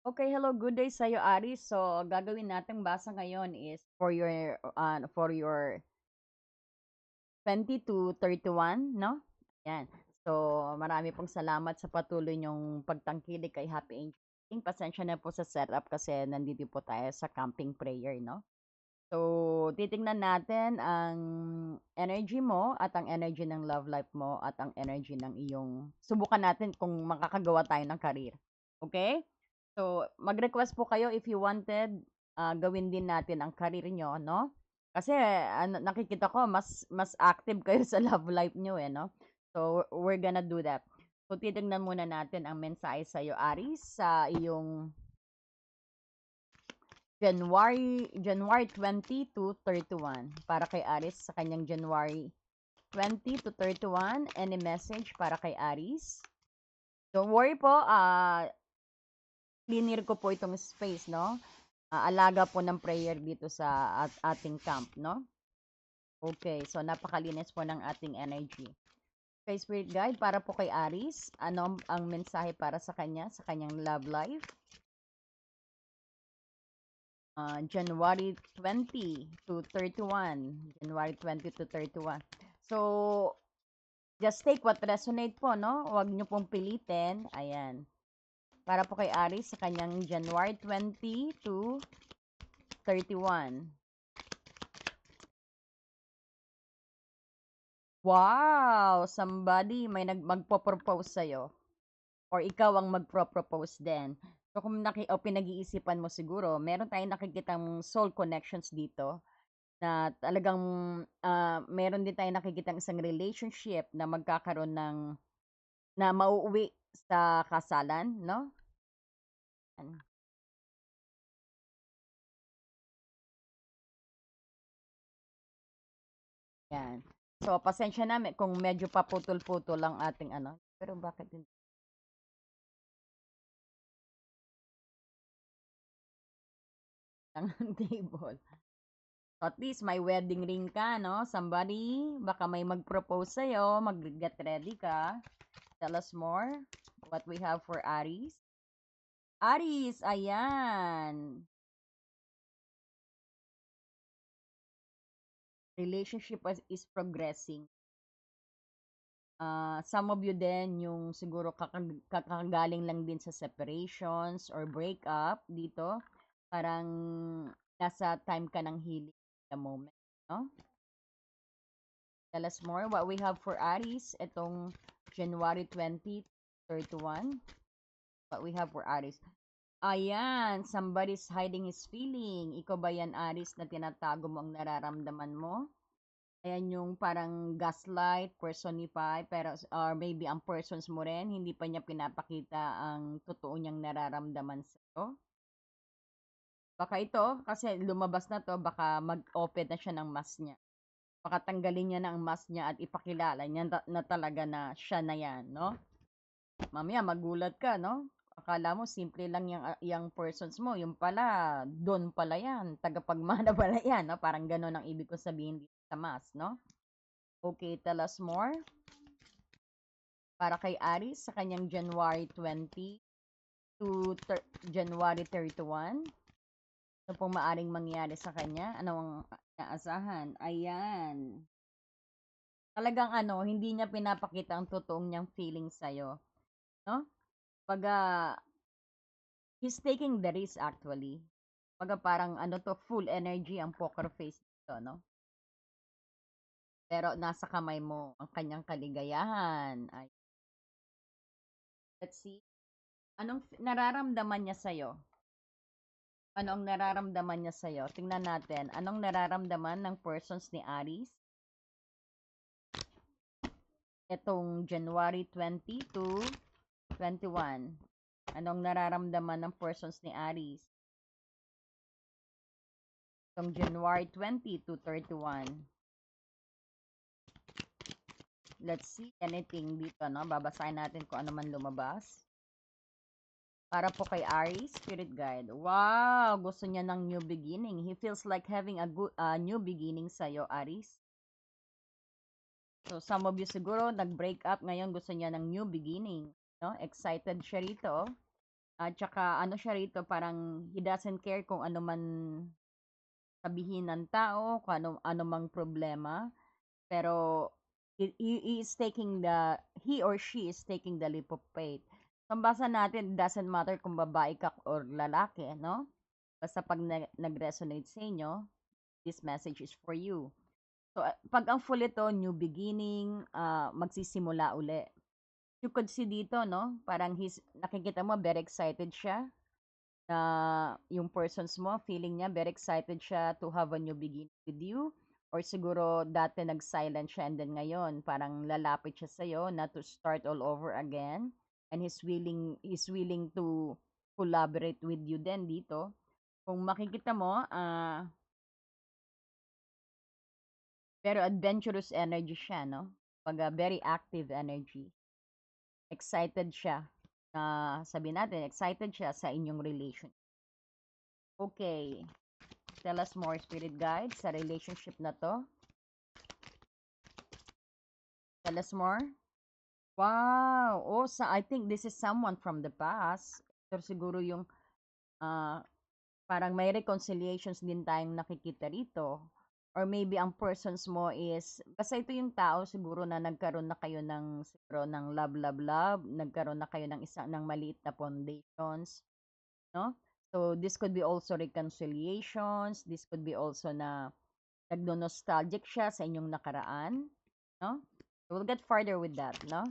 Okay, hello, good day sa'yo, Aris. So, gagawin nating basa ngayon is for your 20 to 31, no? Yan. So, marami pong salamat sa patuloy niyong pagtangkilik kay Happy Angel. Pasensya na po sa setup kasi nandito po tayo sa camping prayer, no? So, titingnan natin ang energy mo at ang energy ng love life mo at ang energy ng iyong subukan natin kung makakagawa tayo ng career. Okay? So, mag-request po kayo if you wanted, gawin din natin ang career nyo, no? Kasi ano, nakikita ko mas active kayo sa love life nyo eh, no? So, we're gonna do that. So, titingnan muna natin ang mensahe sa iyo, Aris, sa iyong January 20 to 31 para kay Aris sa kanyang January 20 to 31. Any message para kay Aris? Don't worry po, cleaner ko po itong space, no? Alaga po ng prayer dito sa ating camp, no? Okay, so napakalinis po ng ating energy. Okay, Spirit Guide, para po kay Aris, ano ang mensahe para sa kanya, sa kanyang love life? January 20 to 31. January 20 to 31. So, just take what resonate po, no? Huwag nyo pong pilitin. Ayan. Para po kay Aris sa kanyang January 20 to 31. Wow! Somebody may magpo-propose sa'yo. Or ikaw ang magpro-propose din. So, kung pinag-iisipan mo siguro, meron tayong nakikitang soul connections dito na talagang meron din tayong nakikitang isang relationship na magkakaroon ng na mauuwi sa kasalan, no? Yan. Yan. So, pasensya na kung medyo paputol-putol lang ating ano. Pero bakit hindi lang ang table? So, at least may wedding ring ka, no? Somebody, baka may mag-propose sa'yo, mag-get ready ka. Tell us more what we have for Aries. Aries, ayan. Relationship is progressing. Some of you din yung siguro kakagaling lang din sa separations or breakup dito. Parang nasa time ka ng healing at the moment, no? Tell us more what we have for Aries itong January 20, 31. What we have for Aries. Ayan, somebody's hiding his feeling. Ikaw ba yan, Aries, na tinatago mo ang nararamdaman mo? Ayan yung parang gaslight, personify, pero or maybe ang persons mo rin, hindi pa niya pinapakita ang totoo niyang nararamdaman sa'yo. Baka ito, kasi lumabas na to, baka mag-open na siya ng mask niya. Baka tanggalin niya na ang mask niya at ipakilala niya na talaga na siya na yan, no? Mamaya magulat ka, no? Akala mo simple lang yung persons mo, yung pala, don pala yan, tagapagmana pala yan, no? Parang gano'n ang ibig ko sabihin dito sa mask, no? Okay, tell us more. Para kay Aries sa kanyang January 20 to January 31. Ano pong maaring mangyari sa kanya? Ano ang inaasahan? Ayan. Talagang ano, hindi niya pinapakita ang totoong niyang feeling sa'yo. No? Baga, he's taking the risk actually. Baga parang ano to, full energy ang poker face dito, no? Pero nasa kamay mo ang kanyang kaligayahan. Ay, let's see. Anong nararamdaman niya sa'yo? Ano ang nararamdaman niya sa'yo? Tingnan natin. Anong nararamdaman ng persons ni Aries? Itong January 20 to 21. Anong nararamdaman ng persons ni Aries? Itong January 20 to 31. Let's see anything dito, no? Babasahin natin kung ano man lumabas. Para po kay Aries, Spirit Guide. Wow! Gusto niya ng new beginning. He feels like having a good new beginning sa'yo, Aries. So, some of you siguro, nag-break up. Ngayon, gusto niya ng new beginning. No? Excited siya rito. At saka ano siya rito, parang he doesn't care kung ano man sabihin ng tao, kung ano mang problema. Pero he is taking he or she is taking the leap of faith. So, ang basa natin, it doesn't matter kung babae ka or lalaki, no? Basta pag nag-resonate sa inyo, this message is for you. So, pag ang full ito, new beginning, magsisimula uli. You could see dito, no? Parang nakikita mo, very excited siya na yung persons mo, feeling niya, very excited siya to have a new beginning with you. Or siguro dati nag-silent siya and then ngayon, parang lalapit siya sa'yo na to start all over again. And he's willing to collaborate with you then dito. Kung makikita mo, pero adventurous energy siya, no? Pag very active energy. Excited siya na sabi natin, excited siya sa inyong relation. Okay. Tell us more, spirit guides, sa relationship na to. Tell us more. Wow. Oh, I think this is someone from the past. Pero siguro yung ah, parang may reconciliations din tayong nakikita rito. Or maybe ang persons mo is, basta ito yung tao siguro na nagkaroon na kayo siguro ng love, nagkaroon na kayo ng maliit na foundations, no? So, this could be also reconciliations, this could be also na nagno-nostalgic siya sa inyong nakaraan, no? We'll get further with that, no?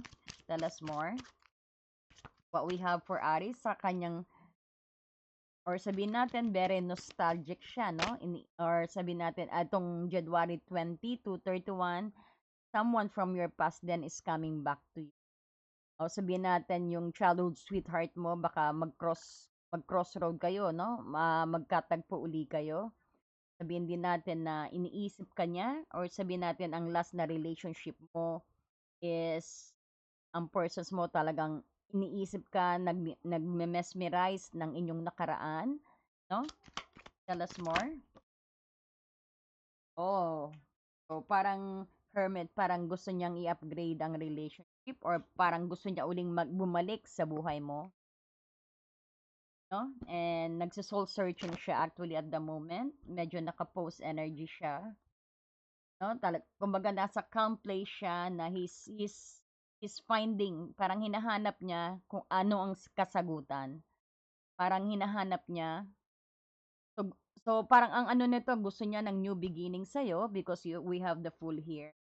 Tell us more. What we have for Aries sa kanyang, or sabihin natin, very nostalgic siya, no? Or sabihin natin, atong January 20 to 31, someone from your past then is coming back to you. O sabihin natin, yung childhood sweetheart mo, baka mag-crossroad kayo, no? Magkatagpo uli kayo. Sabihin din natin na iniisip ka niya, or sabihin natin ang last na relationship mo is ang persons mo talagang iniisip ka, nagme-mesmerize ng inyong nakaraan, no? Tell us more. Oh, so parang hermit, parang gusto niyang i-upgrade ang relationship or parang gusto niya uling bumalik sa buhay mo, no? And nagso-soul searching siya actually at the moment. Medyo naka-post energy siya, no? Kumbaga nasa calm place siya na he's finding, parang hinahanap niya kung ano ang kasagutan. Parang hinahanap niya. So, so parang ang ano nito, gusto niya ng new beginning sa'yo because we have the full here.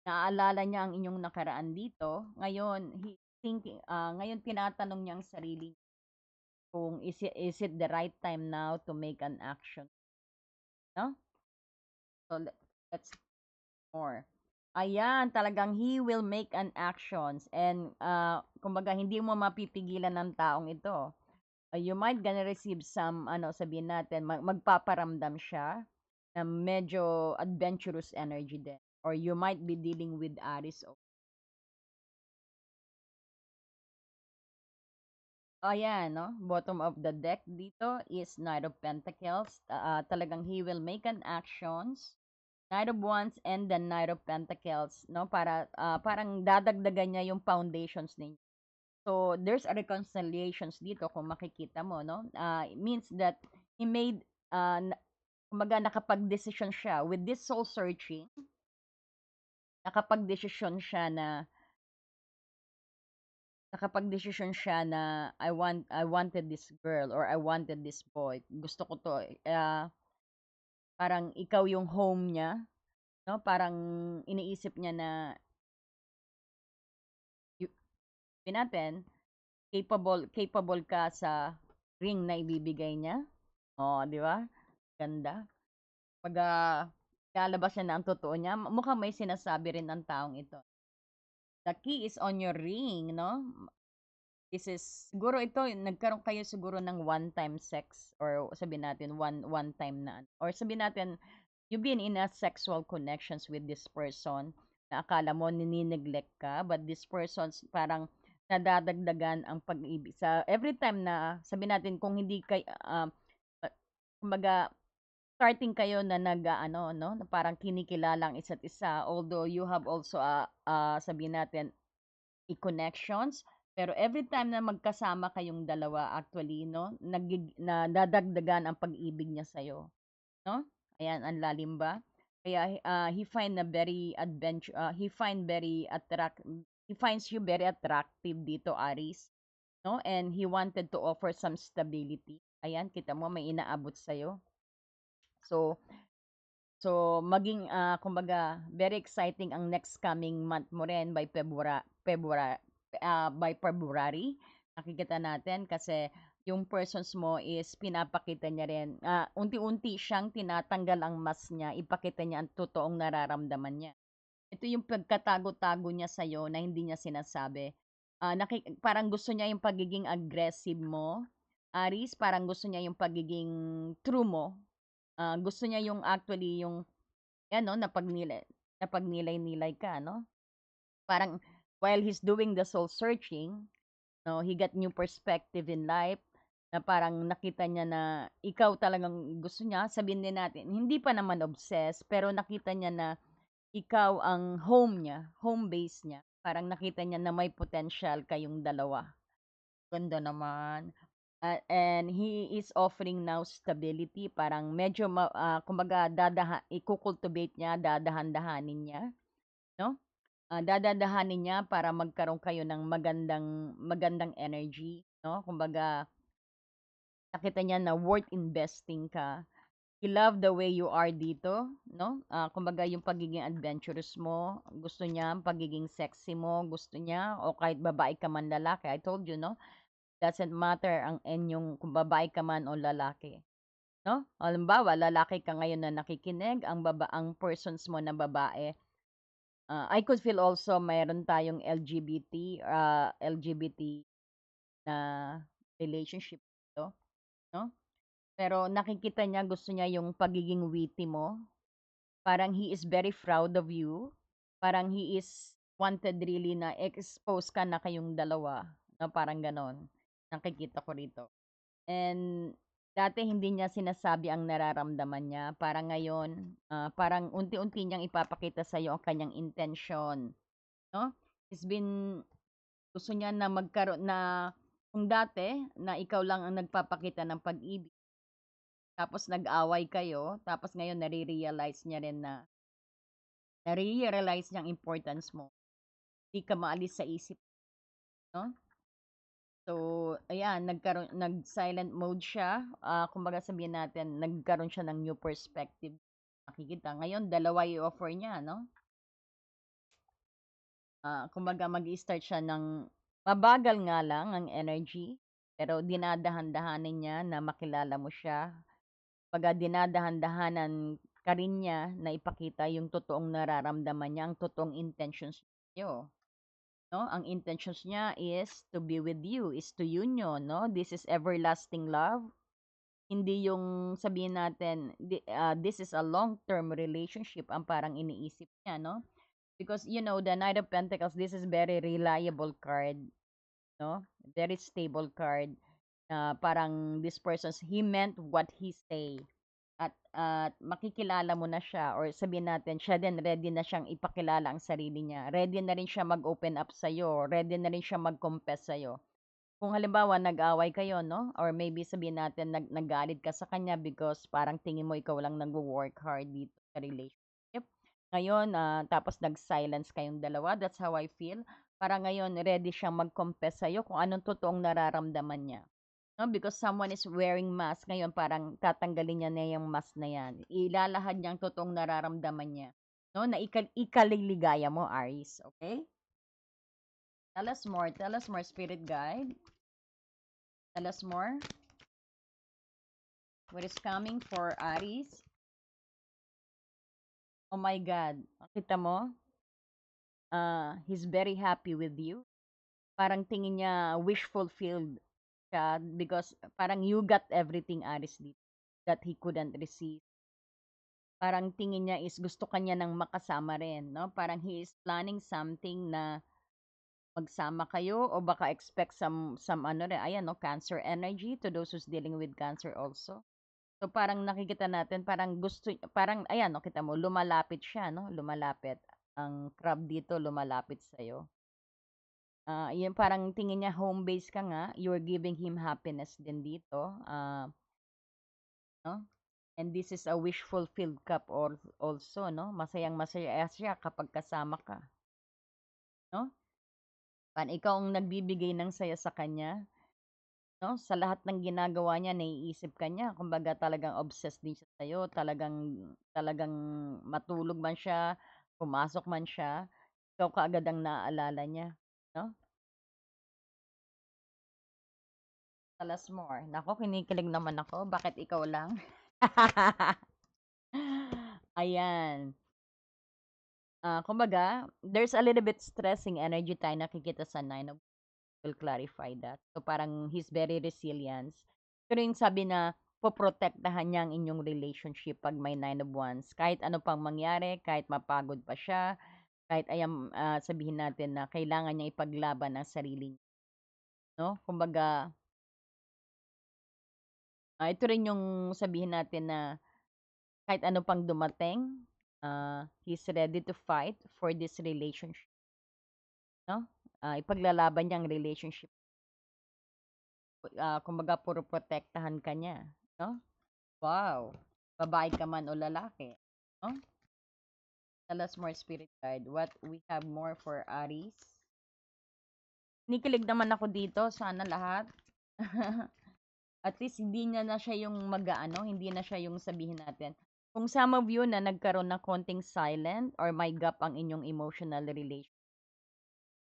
Naaalala niya ang inyong nakaraan dito. Ngayon, ngayon tinatanong niya ang sarili kung is it the right time now to make an action, no? So let's more. Ayan, talagang he will make an actions and kumbaga hindi mo mapipigilan ng taong ito. You might gonna receive some sabihin natin magpaparamdam siya na medyo adventurous energy din, or you might be dealing with Aries. Ayan, no? Bottom of the deck dito is Knight of Pentacles. Talagang he will make an actions. Knight of Wands and the Knight of Pentacles, no? Parang dadagdagan niya yung foundations ninyo. So, there's a reconciliations dito kung makikita mo, no? It means that he made, kumbaga nakapag-decision siya. With this soul searching, nakapag-decision siya na I wanted this girl or I wanted this boy. Gusto ko to. Parang ikaw yung home niya, no? Parang iniisip niya na sabihin natin, capable ka sa ring na ibibigay niya. Oh, di ba? Ganda. Pag lalabas niya na ang totoo niya, mukhang may sinasabi rin ng taong ito. The key is on your ring, no? This is, siguro ito, nagkaroon kayo siguro ng one-time sex or sabihin natin one time na, or sabihin natin, you've been in a sexual connections with this person na akala mo ninineglect ka, but this person's parang nadadagdagan ang pag-ibig sa every time na sabihin natin kung hindi kay kumbaga starting kayo na no, na parang kinikilala ang isa't isa, although you have also sabihin natin connections, Pero every time na magkasama kayong dalawa actually 'no, nadadagdagan ang pag-ibig niya sa'yo, 'no? Ayan, ang lalim ba? Kaya, he finds you very attractive dito, Aries, 'no? And he wanted to offer some stability. Ayan, kita mo may inaabot sa'yo. So maging, kumbaga very exciting ang next coming month mo rin by February. Nakikita natin kasi yung persons mo is pinapakita niya rin, unti-unti siyang tinatanggal ang mask niya, ipakita niya ang totoong nararamdaman niya. Ito yung pagkatago-tago niya sa'yo na hindi niya sinasabi. Parang gusto niya yung pagiging aggressive mo, Aries, parang gusto niya yung pagiging true mo. Gusto niya yung actually yung ano, napagnilay-nilay ka, no? Parang while he's doing the soul searching, no, he got new perspective in life na parang nakita niya na ikaw talagang gusto niya, sabihin din natin, hindi pa naman obsessed, pero nakita niya na ikaw ang home niya, home base niya. Parang nakita niya na may potential kayong dalawa. Ganda naman. And he is offering now stability, parang medyo kumbaga ikukultivate niya, dadahan-dahanin niya, no? Dadadahanin niya para magkaroon kayo ng magandang magandang energy, no? Kumbaga nakita niya na worth investing ka. He love the way you are dito, no? Kumbaga yung pagiging adventurous mo, gusto niya ang pagiging sexy mo, gusto niya o kahit babae ka man lalaki. I told you, no? Doesn't matter ang inyong kung babae ka man o lalaki, no? Halimbawa, lalaki ka ngayon na nakikinig, ang persons mo na babae. I could feel also mayroon tayong LGBT na relationship dito, no? Pero nakikita niya, gusto niya yung pagiging witty mo. Parang he is very proud of you. Parang he is wanted really na expose ka na kayong dalawa, no? Parang ganon. Nakikita ko rito. And dati hindi niya sinasabi ang nararamdaman niya. Parang ngayon, parang unti-unti niyang ipapakita sa iyo ang kanyang intention, no? He's been gusto niya na magkaroon na kung dati na ikaw lang ang nagpapakita ng pag-ibig, tapos nag-away kayo, tapos ngayon nare-realize niya ang importance mo. Hindi ka maalis sa isip, no? So, ayan, nag-silent mode siya. Kumbaga sabihin natin, nagkaroon siya ng new perspective. Makikita. Ngayon, dalawa i-offer niya, no? Kumbaga mag-i-start siya ng mabagal nga lang ang energy, pero dinadahan-dahanin niya na makilala mo siya. Kumbaga dinadahan-dahanan ka rin niya na ipakita yung totoong nararamdaman niya, ang totoong intentions niyo. No? Ang intentions niya is to be with you, is to union, no? This is everlasting love. Hindi yung sabihin natin, this is a long-term relationship, ang parang iniisip niya, no? Because, the Knight of Pentacles, this is very reliable card, no? Very stable card. Parang this person, he meant what he say. At makikilala mo na siya or sabihin natin siya din ready na siyang ipakilala ang sarili niya. Ready na rin siya mag-open up sa iyo, ready na rin siya mag-confess sa iyo. Kung halimbawa nag-away kayo, no? Or maybe sabihin natin naggalit ka sa kanya because parang tingin mo ikaw lang nagwo-work hard dito sa relationship. Ngayon, tapos nag-silence kayong dalawa. That's how I feel. Para ngayon, ready siyang mag-confess sa'yo kung anong totoong nararamdaman niya. No? Because someone is wearing mask. Ngayon, parang tatanggalin niya na yung mask na yan. Ilalahad niya ang totoong nararamdaman niya. No? Na ikaliligaya mo, Aries. Okay? Tell us more. Tell us more, Spirit Guide. Tell us more. What is coming for Aries? Oh my God. Kita mo? He's very happy with you. Parang tingin niya wish fulfilled siya because parang you got everything, Aries, dito that he couldn't receive. Parang tingin niya is gusto kanya ng makasama rin, no? Parang he is planning something na magsama kayo o baka expect some ano rin, ayan, no, Cancer energy to those who's dealing with Cancer also. So, parang nakikita natin, parang ayan 'no, kita mo lumalapit siya 'no, lumalapit. Ang crab dito lumalapit sa'yo. Yung parang tingin niya home base ka nga, you're giving him happiness din dito, 'no? And this is a wish fulfilled cup or also, 'no? Masayang-masaya siya kapag kasama ka, 'no? Parang ikaw ang nagbibigay ng saya sa kanya, 'no? Sa lahat ng ginagawa niya naiisip ka niya, kumbaga talagang obsessed din siya sa'yo, talagang talagang matulog man siya, pumasok man siya, ikaw kaagad ang naaalala niya, 'no? Tell us more. Naku, kinikilig naman ako, bakit ikaw lang? Ayan. Kumbaga, there's a little bit stressing energy tayo nakikita sa Nine of will clarify that. So, parang he's very resilient. Pero yung sabi na, poprotektahan niya ang inyong relationship pag may Nine of Wands. Kahit ano pang mangyari, kahit mapagod pa siya, kahit sabihin natin na kailangan niya ipaglaban ang sarili niya. No? Kumbaga, ito rin yung sabihin natin na kahit ano pang dumating, he's ready to fight for this relationship. No? Ipaglalaban niya ang relationship. Kumbaga, puro protektahan ka niya. No? Wow! Babae ka man o lalaki, no? Tell us more, spirit guide. What we have more for Aries? Kinikilig naman ako dito. Sana lahat. At least hindi na siya yung mag-aano, hindi na siya yung sabihin natin. Kung some of you na nagkaroon ng konting silent or may gap ang inyong emotional relation,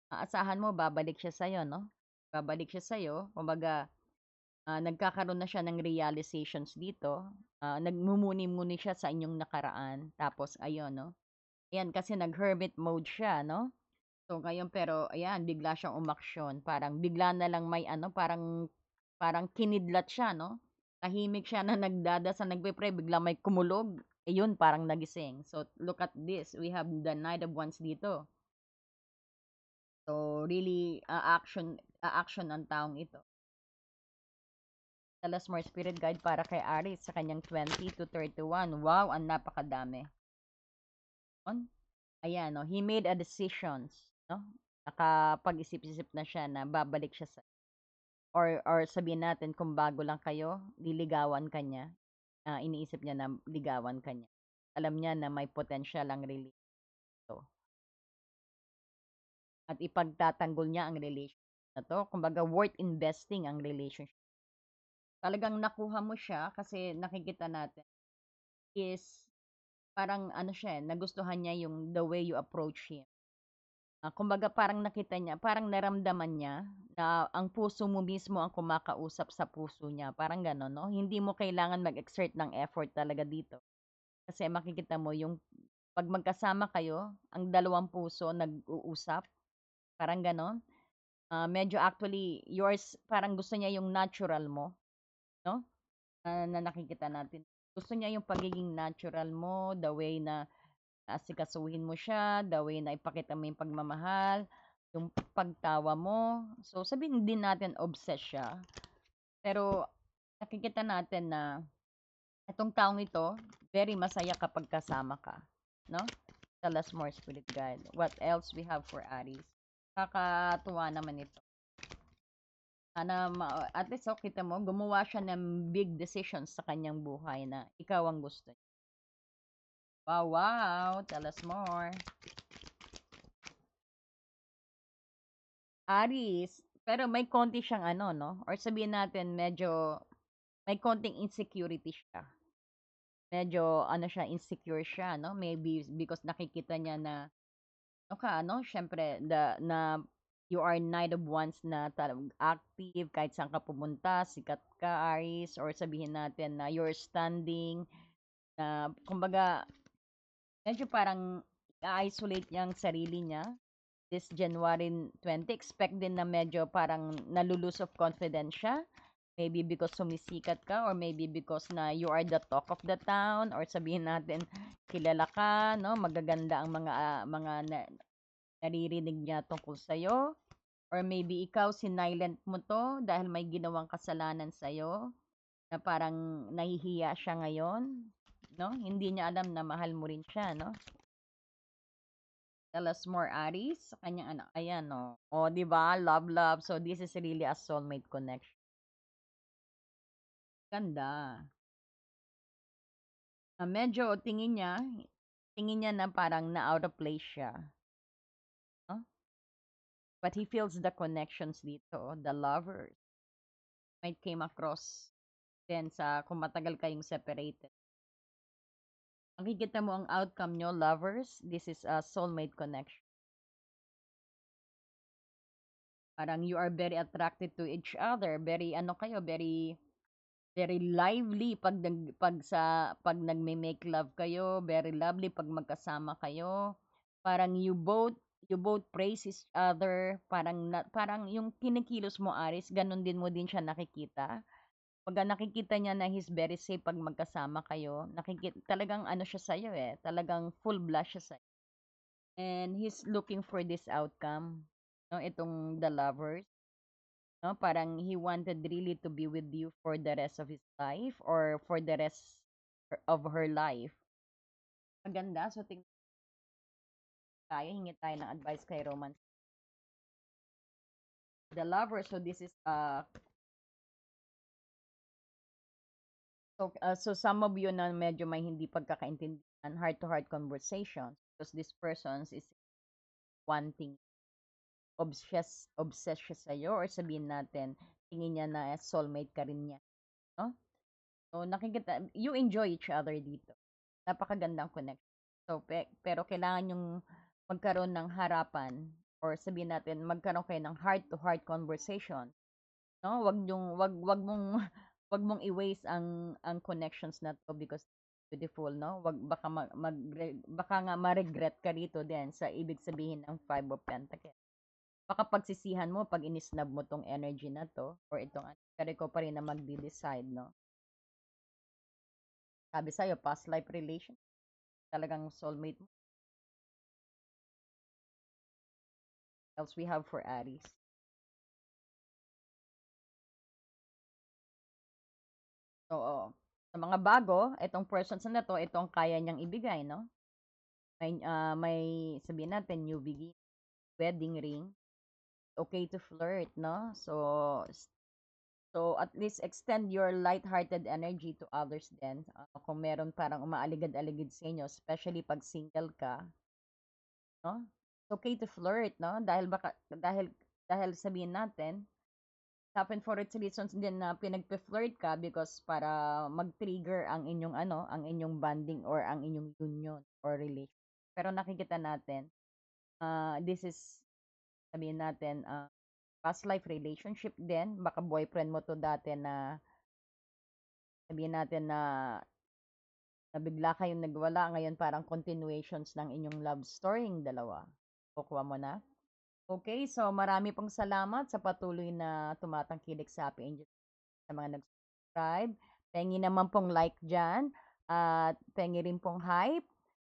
aasahan mo babalik siya sa'yo, no? Babalik siya sa'yo. Kumbaga, nagkakaroon na siya ng realizations dito. Nagmumuni-muni siya sa inyong nakaraan. Tapos, ayun, no? Ayan, kasi nag-hermit mode siya, no? So, ngayon, pero, ayan, bigla siyang umaksyon. Parang, bigla na lang may, ano, parang kinidlat siya, no? Tahimik siya na nagdadasal, nagpe-pray, bigla may kumulog. Ayun, parang nagising. So, look at this. We have the Knight of Wands dito. So, really, action ang taong ito. Tell us more, spirit guide, para kay Aries sa kanyang 20 to 31. Wow, ang napakadami. Ayan, no? He made a decisions, no? Nakapag-isip-isip na siya na babalik siya sa or sabihin natin kung bago lang kayo, liligawan ka niya, iniisip niya na ligawan ka niya. Alam niya na may potential ang relationship at ipagtatanggol niya ang relationship na to. Kumbaga, worth investing ang relationship. Talagang nakuha mo siya kasi nakikita natin is parang ano siya, nagustuhan niya yung the way you approach him. Kumbaga parang nakita niya, parang naramdaman niya na ang puso mo mismo ang kumakausap sa puso niya, parang gano'n, 'no? Hindi mo kailangan mag-exert ng effort talaga dito. Kasi makikita mo yung 'pag magkasama kayo, ang dalawang puso nag-uusap, parang gano'n. Medyo actually yours parang gusto niya yung natural mo, 'no, na nakikita natin. Gusto niya yung pagiging natural mo, the way na asikasuhin mo siya, the way na ipakita mo yung pagmamahal, yung pagtawa mo. So, sabihin din natin obsessed siya. Pero, nakikita natin na itong taong ito, very masaya kapag kasama ka. No? Tell us more, spirit guide. What else we have for Aries? Kakatuwa naman ito. Sana, at least, kita mo, gumawa siya ng big decisions sa kanyang buhay na ikaw ang gusto niya. Wow, wow. Tell us more. Aries, pero may konti siyang ano, 'no, or sabihin natin medyo may konting insecurity siya. Medyo ano siya, insecure siya, 'no, maybe because nakikita niya na ano, siyempre na you are Knight of Wands na talagang active kahit saan ka pumunta, sikat ka, Aries, or sabihin natin na you're standing, na kumbaga medyo parang i-isolate niya ang sarili niya this January 20, expect din na medyo parang nalulose of confidence siya. Maybe because sumisikat ka or maybe because na you are the talk of the town or sabihin natin kilala ka, no? Magaganda ang naririnig niya tungkol sa'yo. Or maybe ikaw sinilent mo to dahil may ginawang kasalanan sa'yo na parang nahihiya siya ngayon, no? Hindi niya alam na mahal mo rin siya, no? Tell us more, Aris, sa kanyang anak. Ayan, no. O, di ba? Love, love. So, this is really a soulmate connection. Ganda. Medyo tingin niya na parang na out of place siya. No? But he feels the connections dito, the lovers. Might came across then sa kung matagal kayong separated. Makikita mo ang outcome nyo, lovers. This is a soulmate connection. Parang you are very attracted to each other. Very, ano kayo, very lively pag nagme-make love kayo, very lovely pag magkasama kayo. Parang you both praise each other, parang yung kinikilos mo, Aris, ganun din mo din siya nakikita. Pag nakikita niya na he's very safe pag magkasama kayo, nakikita talagang ano siya sa talagang full blush siya sa and he's looking for this outcome, no, itong the lovers. No, parang he wanted really to be with you for the rest of his life or for the rest of her life. Maganda. So, tingnan tayo. Hingi tayo ng advice kay Romance. The lover. So, this is, so some of you na medyo may hindi pagkakaintindihan, heart-to-heart conversations because this person is wanting, obsessed siya sa'yo or sabihin natin, tingin niya na soulmate ka rin niya. No? So, nakikita, you enjoy each other dito. Napakagandang connection. So, pero kailangan yung magkaroon ng harapan or sabihin natin magkaroon kayo ng heart-to-heart conversation. No? Wag mong wag mong i-waste ang connections na to because beautiful, no? Baka nga ma-regret ka rito din sa ibig sabihin ng Five of Pentacles. Baka pagsisihan mo pag inisnab mo tong energy na to or itong pero ko pa rin na magde-decide, no? Sabi sa'yo, past life relation, talagang soulmate mo. Else we have for Aries. Oo. Sa mga bago, itong persons na to, itong kaya niyang ibigay, no? May sabihin natin, new begin, wedding ring, okay to flirt, no? So at least extend your light-hearted energy to others then. Kung meron parang umaaligid-aligid sa inyo, especially pag single ka, no? It's okay to flirt, no? Dahil sabihin natin, happen for its reasons din na pinagpe-flirt ka because para mag-trigger ang inyong bonding or ang inyong union or relation. Pero nakikita natin, this is, sabihin natin, past life relationship din. Baka boyfriend mo to dati na, sabihin natin na bigla kayong nagwala, ngayon parang continuations ng inyong love story yung dalawa. Kukuha mo na? Okay, so marami pong salamat sa patuloy na tumatangkilik sa Happy Angel sa mga nag-subscribe. Pengi naman pong like dyan at pengi rin pong hype.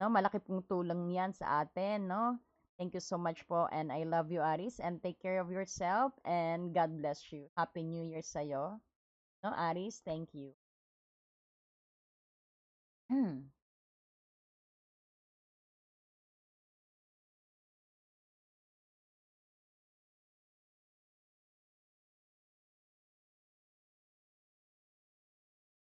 No? Malaki pong tulong yan sa atin. No? Thank you so much po and I love you, Aris, and take care of yourself and God bless you. Happy New Year sa'yo. No, Aris, thank you.